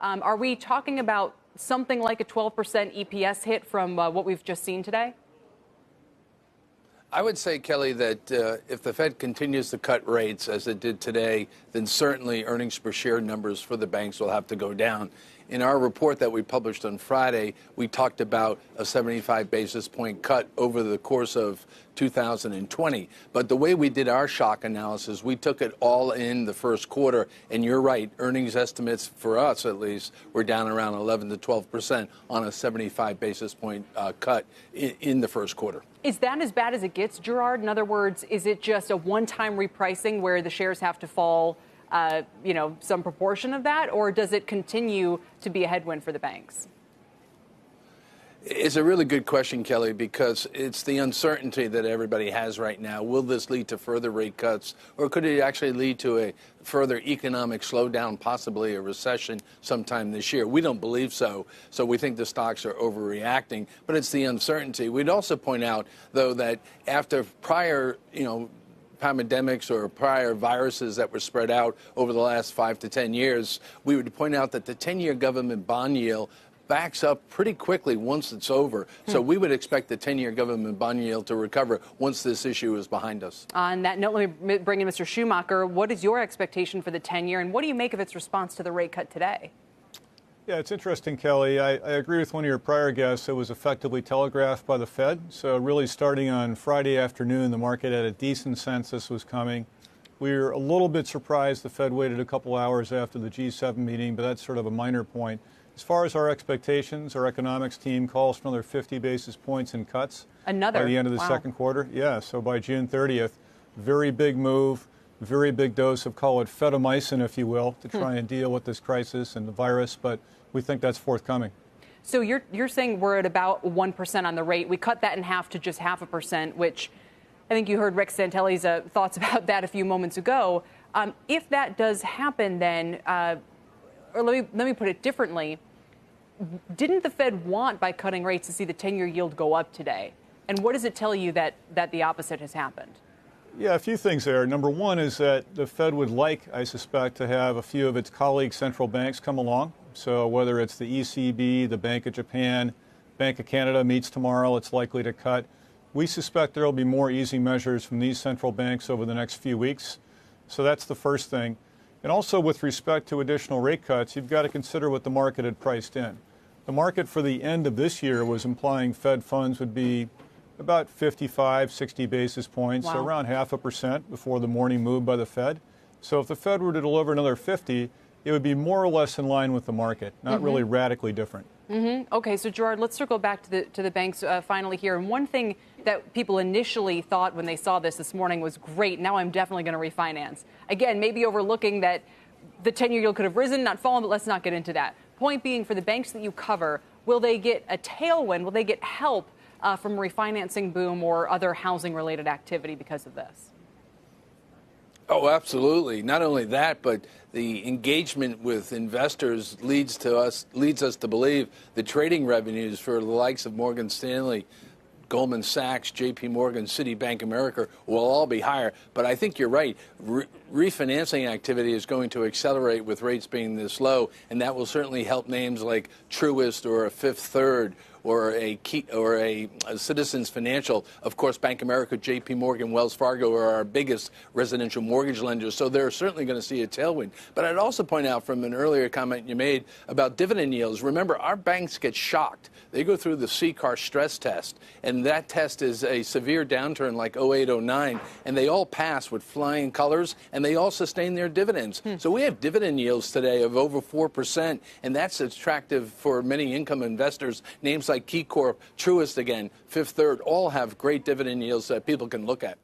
Are we talking about something like a 12% EPS hit from what we've just seen today? I would say, Kelly, that if the Fed continues to cut rates as it did today, then certainly earnings per share numbers for the banks will have to go down. In our report that we published on Friday, we talked about a 75 basis point cut over the course of 2020. But the way we did our shock analysis, we took it all in the first quarter. And you're right, earnings estimates for us, at least, were down around 11 to 12% on a 75 basis point cut in the first quarter. Is that as bad as it gets, Gerard? In other words, is it just a one-time repricing where the shares have to fall, some proportion of that, or does it continue to be a headwind for the banks? It's a really good question, Kelly, because it's the uncertainty that everybody has right now. Will this lead to further rate cuts, or could it actually lead to a further economic slowdown, possibly a recession sometime this year? We don't believe so. So we think the stocks are overreacting, but it's the uncertainty. We'd also point out, though, that after prior, pandemics or prior viruses that were spread out over the last 5 to 10 years, we would point out that the 10-year government bond yield backs up pretty quickly once it's over. So we would expect the 10-year government bond yield to recover once this issue is behind us. On that note, let me bring in Mr. Schumacher. What is your expectation for the 10-year, and what do you make of its response to the rate cut today? Yeah, it's interesting, Kelly. I agree with one of your prior guests. It was effectively telegraphed by the Fed. So really starting on Friday afternoon, the market had a decent sense this was coming. We were a little bit surprised the Fed waited a couple hours after the G7 meeting, but that's sort of a minor point. As far as our expectations, our economics team calls for another 50 basis points in cuts by the end of the second quarter. Yeah, so by June 30th, very big move, very big dose of, call it Fedamycin, if you will, to try and deal with this crisis and the virus, but we think that's forthcoming. So you're saying we're at about 1% on the rate. We cut that in half to just 0.5%, which I think you heard Rick Santelli's thoughts about that a few moments ago. If that does happen, then, or let me put it differently, didn't the Fed want, by cutting rates, to see the 10-year yield go up today? And what does it tell you that the opposite has happened? Yeah, a few things there. Number one is that the Fed would like, I suspect, to have a few of its colleague central banks come along. So whether it's the ECB, the Bank of Japan, Bank of Canada meets tomorrow, it's likely to cut. We suspect there will be more easy measures from these central banks over the next few weeks. So that's the first thing. And also with respect to additional rate cuts, you've got to consider what the market had priced in. The market for the end of this year was implying Fed funds would be about 55, 60 basis points, so around 0.5% before the morning move by the Fed. So if the Fed were to deliver another 50, it would be more or less in line with the market, not really radically different. Okay, so Gerard, let's circle back to the banks finally here. And one thing that people initially thought when they saw this morning was, great, now I'm definitely going to refinance. Again, maybe overlooking that the 10-year yield could have risen, not fallen, but let's not get into that. Point being, for the banks that you cover, will they get a tailwind? Will they get help from refinancing boom or other housing-related activity because of this? Oh, absolutely. Not only that, but the engagement with investors leads us to believe the trading revenues for the likes of Morgan Stanley, Goldman Sachs, JP Morgan, Citi, Bank America will all be higher. But I think you're right. Refinancing activity is going to accelerate with rates being this low, and that will certainly help names like Truist or a Fifth Third or a Citizens Financial. Of course, Bank America, JP Morgan, Wells Fargo are our biggest residential mortgage lenders, so they're certainly going to see a tailwind. But I'd also point out from an earlier comment you made about dividend yields, remember, our banks get shocked. They go through the CCAR stress test, and that test is a severe downturn like 08, 09, and they all pass with flying colors, and they all sustain their dividends. So we have dividend yields today of over 4%, and that's attractive for many income investors. Names like KeyCorp, Truist again, Fifth Third, all have great dividend yields that people can look at.